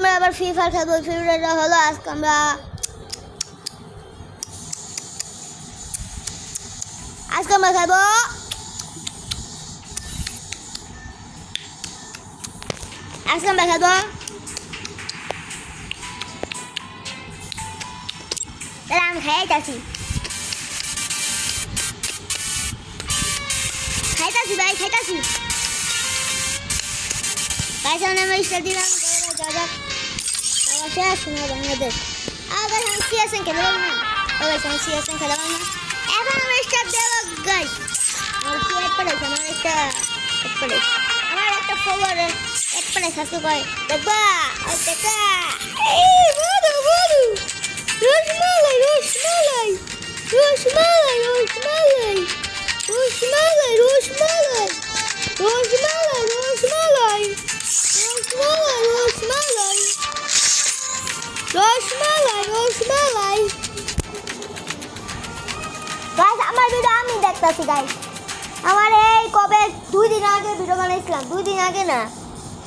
আমরা আবার free fire খেলবো। ফ্রি ফায়ারটা হলো আজকে আমরা খেলবো আমি খাইতাছি ভাই খাইতাছি গাইসানে আমি স্টার্ট দিলাম যা যা শেষ না বাংলাদেশ আগে আমি সিএসএন খেলবো না ওকে আমি সিএসএন খেলবো না এখন আমরা স্টার্ট দেব গাইস আর কি এড পড়ে আমার একটা ফলোয়ার এড পড়ে খাসু কয় দেখবা আর দেখা এই বড় রসমালাই গাইস আমার ভিডিও আমি দেখতাছি গাইস আমার এই কবে 2 দিন আগে ভিডিও বানাইছিলাম 2 দিন আগে না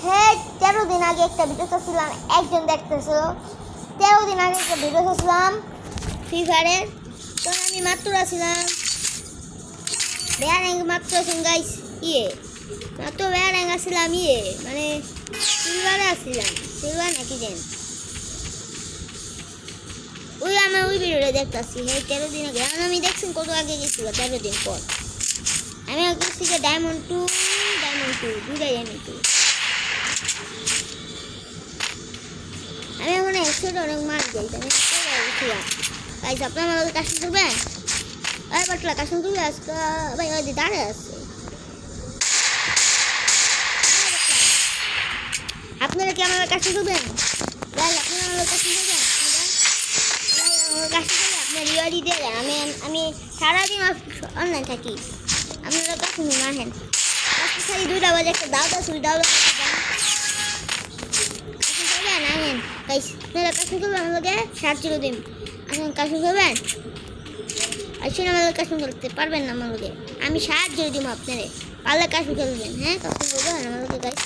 হ্যাঁ 13 দিন আগে একটা ভিডিও করছিলাম একজন দেখতেছিল 13 দিন আগে একটা ভিডিও করছিলাম ফ্রি ফায়ারের তখন আমি মাত্র ছিলাম ব্যারেঙ্গ মাত্র ছিলাম গাইস মাত্র ব্যারেঙ্গ আসছিলাম মানে সিলভারে আসছিলাম সিলভার নাকি জান ওই আমার ওই ভিডিওটা দেখতেছি হ্যাঁ 13 দিন আগে আমি দেখছেন কত আগে গেছিল 13 দিন পর আমি গেছি যে ডায়মন্ড 2 দুটাই আমি এখন একশোটা অনেক মার যাই আমি গাইস আপনার আমার কাজ করবেন এই বাটলা কাজ করবে আজকে ভাই ওই দাঁড়ে আছে আপনারা কি আমার কাজ করবেন গাইস আপনারা আমার কাজ করবেন আপনার রিওয়ার্ডই দিয়ে দেন আমি সারাদিন অনলাইন থাকি আপনারা কাছে নিয়ে আসেন আজকে খালি 2টা বাজে একটা দাও আসেন গাইস আপনারা কাজ করবেন আমাকে সাহায্য দিন এখন কাজ করবেন আসলে আমাদের কাজ করতে পারবেন না আমাকে আমি সাহায্য দিব আপনারে পারলে কাজ করবেন হ্যাঁ কাজ করবেন আমাকে গাইস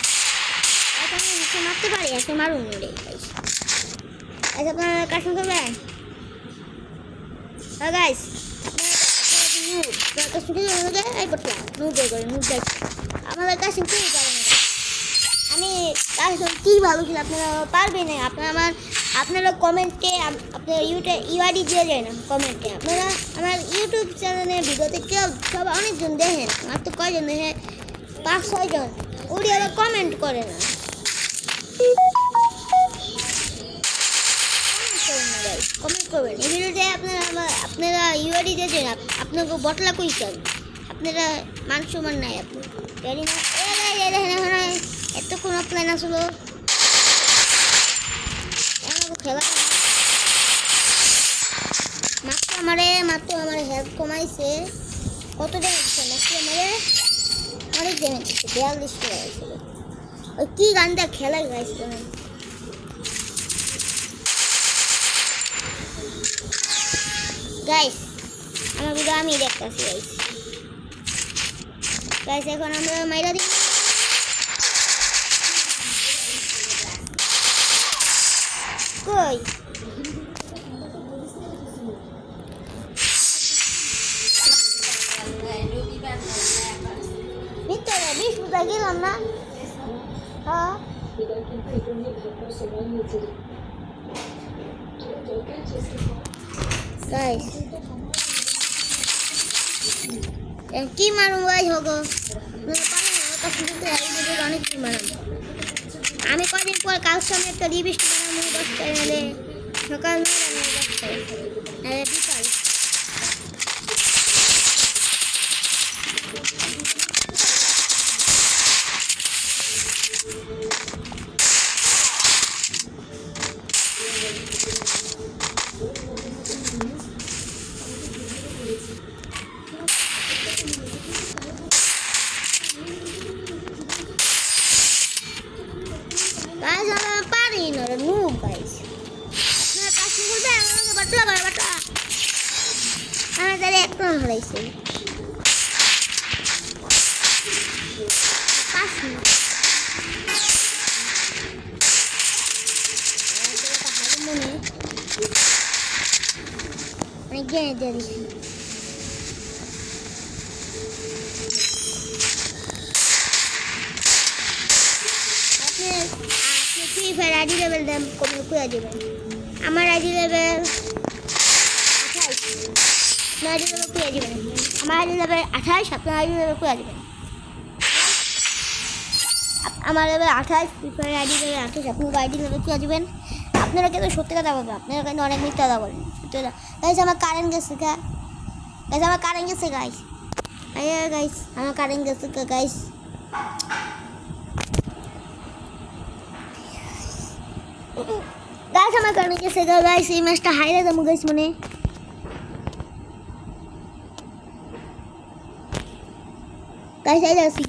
এখন নিচে মারতে পারি এখন মারুন রে গাইস আচ্ছা আপনারা কাজ করবেন গাইস আমাদের কাছে আমি কি ভালো ছিল আপনারা পারবেন না আপনারা কমেন্টে আপনার ইউআইডি দিয়ে যায় না কমেন্টে আপনারা আমার ইউটিউব চ্যানেলের ভিডিওতে কেউ সব অনেকজন দেখেন আমার তো কয়জন দেখে 5-6 জন ওরি আবার কমেন্ট করে না কমেন্ট করবেন এই ভিডিওতে আপনারা ইউআইডি দিয়ে দেন আপনাকে বটলা কই চান আপনারা মান সম্মান নাই আপনি জানি না এতক্ষণ অফলাইন আসলো খেলা মাত্র আমার হেল্প কমাইছে কত ড্যামেজ দিচ্ছে অনেক ড্যামেজ দিচ্ছে 42 টাকা হয়েছিল ওই কি গানটা খেলা গাইছিল গাইস আমার ভিডিও আমি দেখতেছি গাইস এখন আমরা মাইরা দিই কই ভিতরে 20 ফুটা গেলাম না হ্যাঁ গাইস কি মারুম গাইস হোগো অনেক কি মারাম আমি কদিন পর কাল সময় একটা রিভিস্ট বানাবো 10টায় নাহলে সকাল 10টায় নাহলে বিকাল হয়েছে গ্রেনেড দিয়ে দিচ্ছি। আপনি ফ্রি ফায়ার আইডি লেভেল দেন কমে খুঁজে দেবেন। আমার আইডি লেভেল 28, আপনার আইডি লেভেল খুঁজে দেবেন। আমার আইডি লেভেল 28, আপনার আইডি লেভেল খুঁজে দেবেন। আমার level 28, free Fire ID level 28, আপনার আইডি লেভেল খুঁজে দেবেন। আপনারা কিন্তু সত্যি কথা বলবেন, আপনারা কিন্তু অনেক মিথ্যা কথা বলেন। সত্যি কথা গাইস, আমার কারেন্ট গেছে গাইস, আমার কারেন্ট গেছে গাইস, গাইস আমার কারেন্ট গেছে গাইস। গাইস আমার কারেন্ট গেছে গাইস, এই ম্যাচটা হাইরে যাবো গাইস মনে। গাইস এই যাচ্ছি,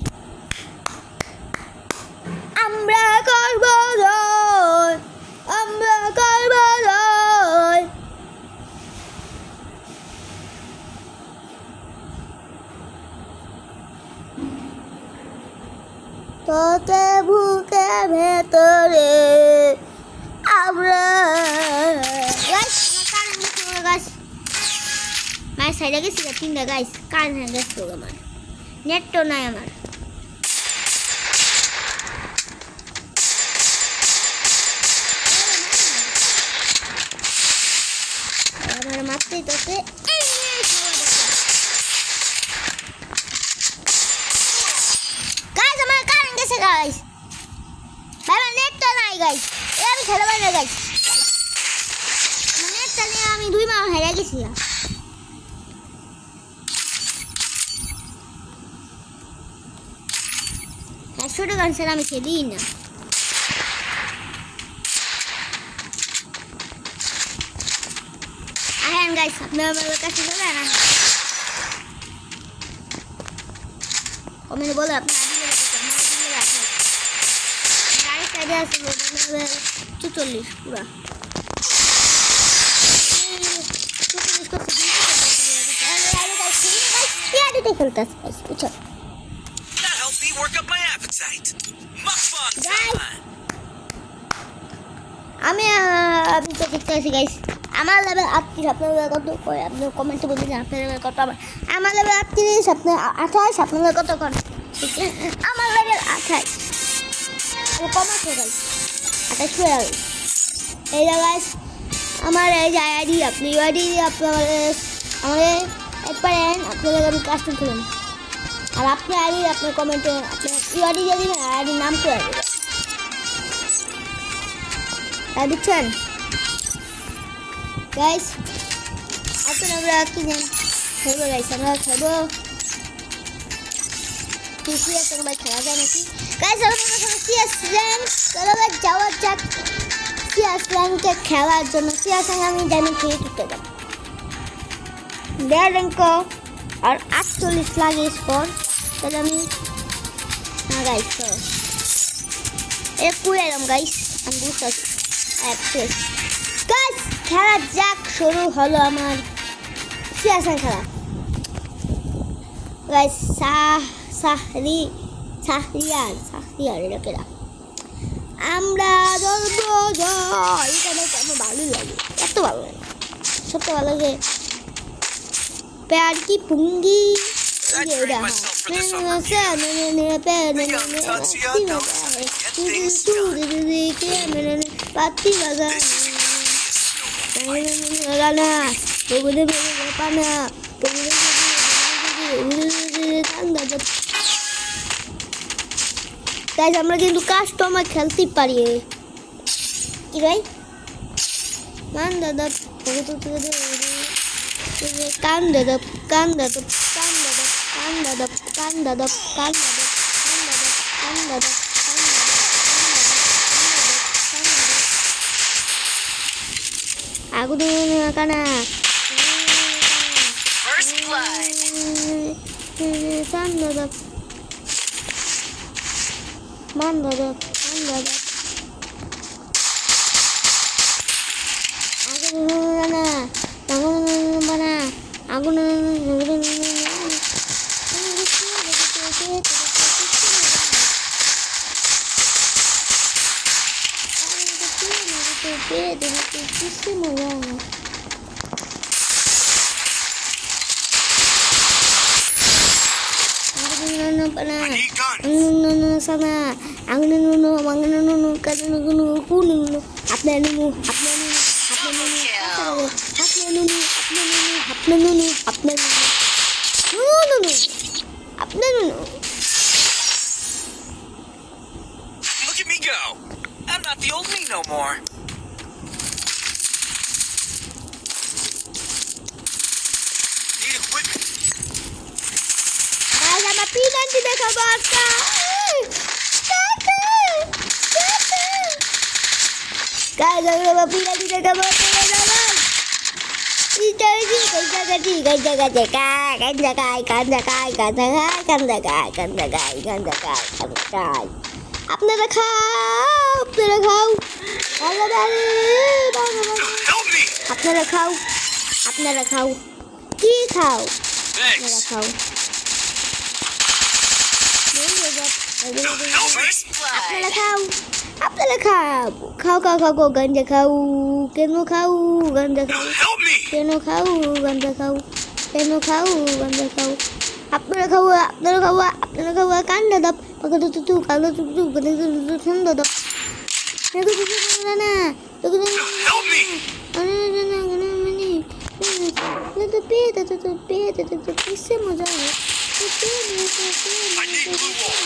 আমরা করব জয়, আমরা করব জয়। তোকে বুকে ভেতরে আমরা গাইস, গাইস মায়ের সাইডে গেছি তিনটা গাইস, কারেন্ট হয়ে গেছে আমার, নেট তো নাই আমার। আমার মারতেই তোকে গাইস, আমার কারেন্ট গেছে গাইস, আমার নেট তো নাই গাইস, আমি খেলা পারি না গাইস, আমার নেটটা নিয়ে আমি 2 মাস হেরে গেছি। ছোট গান ছাড়া আমি খেলি না। আহেন গাইস, আপনারা আমার কাছে যাবেন না, কমেন্টে বলে আপনার আইডি লেভেল কত, আমার আইডি লেভেল 28, আরেকটা আইডি আছে লেভেল 44 পুরা 44 করতে আইডিতে খেলতেছে গাইস, বুঝছো? That helped me work up my appetite. Mukbang time. আমি তো দেখতে আছি গাইস, আমার লেভেল 38, আপনার লেভেল কত করে আপনি কমেন্টে বলে দিন। আপনার লেভেল কত? আমার লেভেল 38, আপনার 28, আপনার লেভেল কত কোন? আমার লেভেল 28, আমি কমাচ্ছি গাইস, 28 হয়ে গেল। এই যে গাইস আমার এই যে আইডি, আপনি আইডি আপনার আমাদের একবার আপনাদের আমি কাস্টম খুলুন, আর আপনি আইডি আপনার কমেন্টে আপনার আইডি দিয়ে দিবেন, আর আইডির নাম করে দেবেন, বুঝছেন গাইস? এখন আমরা কি খেলবো গাইস, আমরা খেলবো সিএস র্যাঙ্ক, খেলা যায় নাকি গাইস? আমরা সিএস র্যাঙ্ক খেলা যাওয়া যাক, সিএস র্যাঙ্কে খেলার জন্য সিএস র্যাঙ্ক আমি ডায়মন্ড 3 টিকতে যাব, 1.5 র্যাঙ্ক আর 48 লাগে স্কোর, তাহলে আমি না গাইস তো পুরো এলাম গাইস, আমি বুঝতে পারছি। গাইস খেলা যাক, শুরু হলো আমার সিএস র্যাঙ্ক খেলা গাইস। সাহরিয়ার এটা কেরা, আমরা ধরবো জয়, এটা আমার ভালোই লাগে, এত ভালো লাগে, সবচেয়ে ভালো লাগে প্যার কি পুঙ্গি। পাতি বাগা গানা পানা গাইস, আমরা কিন্তু কাস্টমার খেলতে পারি কি ভাই? মান দাদা কান দাদা কান দাদা কান দাদা কান দাদা কান দাদা কান দাদা কান দাদা আগু কানা First blood. কান দাদা মান দাদা কান দাদা আগু কানা বানা আগুন need guns. Look at me go. I'm not the old me no more. Need equipment. আপনারা খাও Help me. আপনারা খাও কি খাও Thanks. খাও আপনারা খাও গাঞ্জা খাও কেন খাও গাঞ্জা খাও Help me. কেন খাও গাঞ্জা খাও আপনারা খাও কান্ডা দাপ কালো ঠান্ডা দাপ না Help me. किससे मजा है I need blue wall.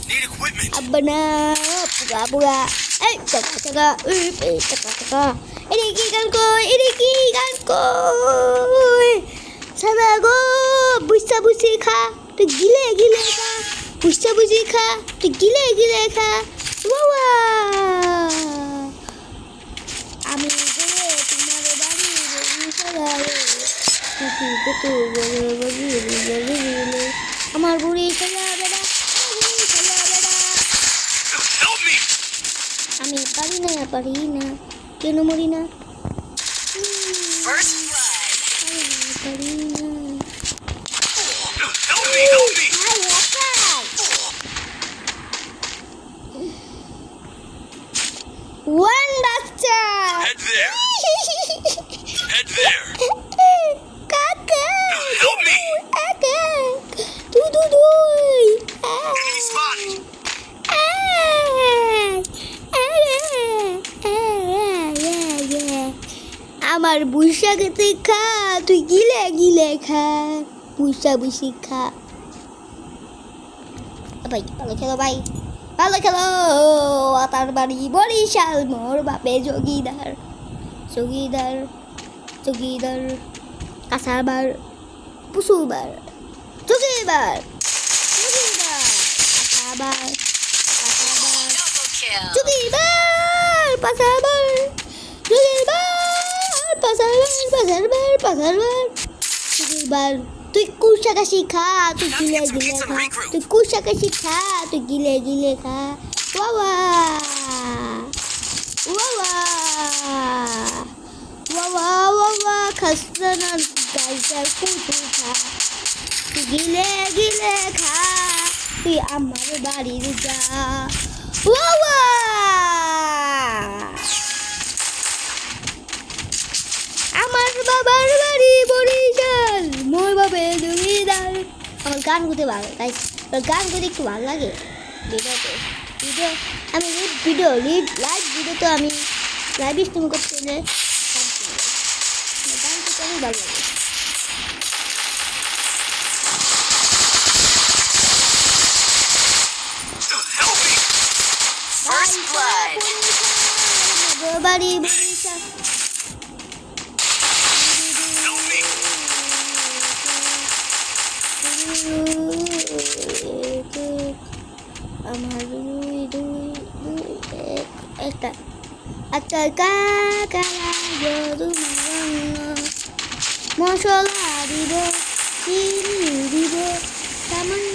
Need equipment. Abba na buga. Caka. Ini ikan ko. Sana go busi kha. Tu gile kha. Busi kha. Tu gile kha. Wawa. Ami gole tumhare bari saraye. Tu bagi. আমার বুড়ি খেলা বেড়া Help me. আমি পারি না কেন মরি না First blood. পারি না Help me. One বাচ্চা Head there. কাকা Help me. Enemy spotted. আমার বুসা খেতে খা তুই গিলে খা বুসি খা ভাই ভালো খেলো তার বাড়ি বরিশাল মোর বাপে জগিদার কাসারবার পুসুরবার জগিদার কাসারবার তুই কুশাকা শিখা তুই গিলে খা বাবা খাসনা গাইজার কুটু খা তুই গিলে খা তুই আমার বাড়ির যা বাবা আমার বাবার বাড়ি বরিশাল মোর বাপে জমিদার আমার গান করতে ভালো তাই গান করতে একটু ভালো লাগে ভিডিও আমি লাইভ ভিডিও তো আমি লাইভ স্ট্রিম করতে গান করতে অনেক ভালো লাগে Help me! First blood. Bari Burisa. Help me! আমার একটা আচ্ছা কাকারা যদু মশলা দিব চিনি দিব সামান্য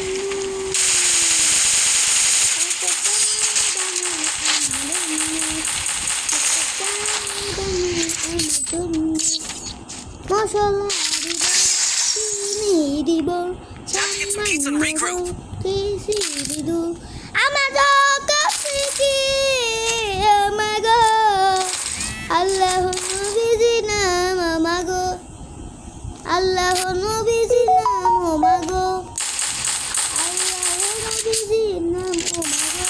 মশলা দিব চিনি দিব Time to get some pizza and regroup. Allah Nabiji Nam Amago Allah Nabiji Nam Amago Allah Nabiji Nam Amago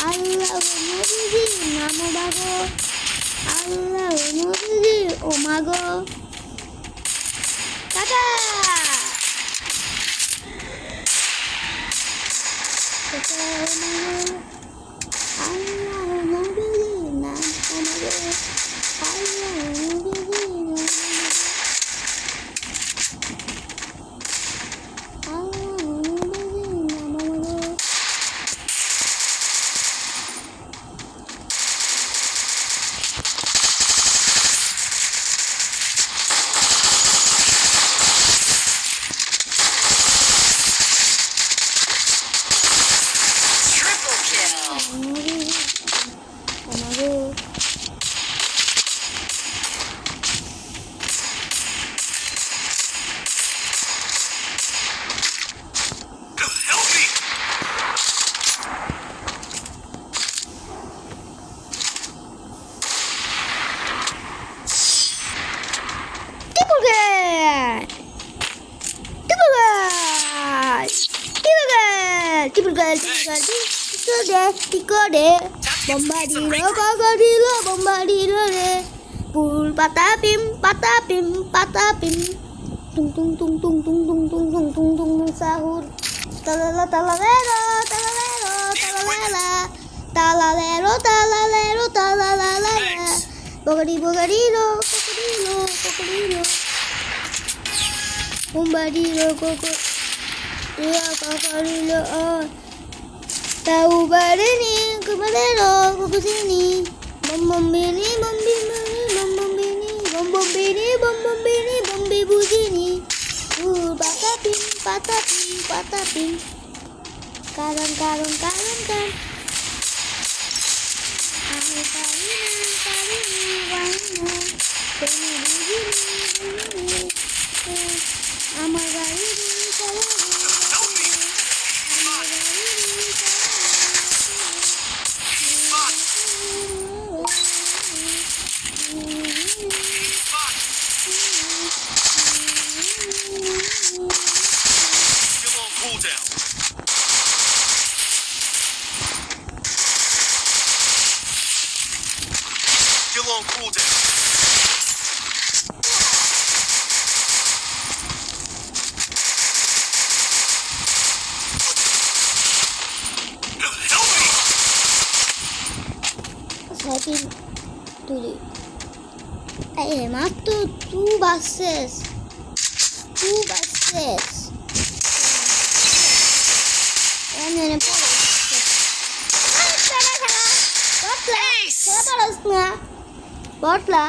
Allah Nabiji Nam Amago Allah Nabiji Amago Kaka bombardilo re pul patapim tung tung tung tung tung tung tung tung tung tung sahur talalero talalala bogadilo bombardilo kokorilo tahu barini kemalero ke sini bom bini bujini patapim karang amar gari Still on cooldown. Help me! Second tuloy. Ay, mato, 2 buses. Yan po. Ay, tara. Botla. Botla.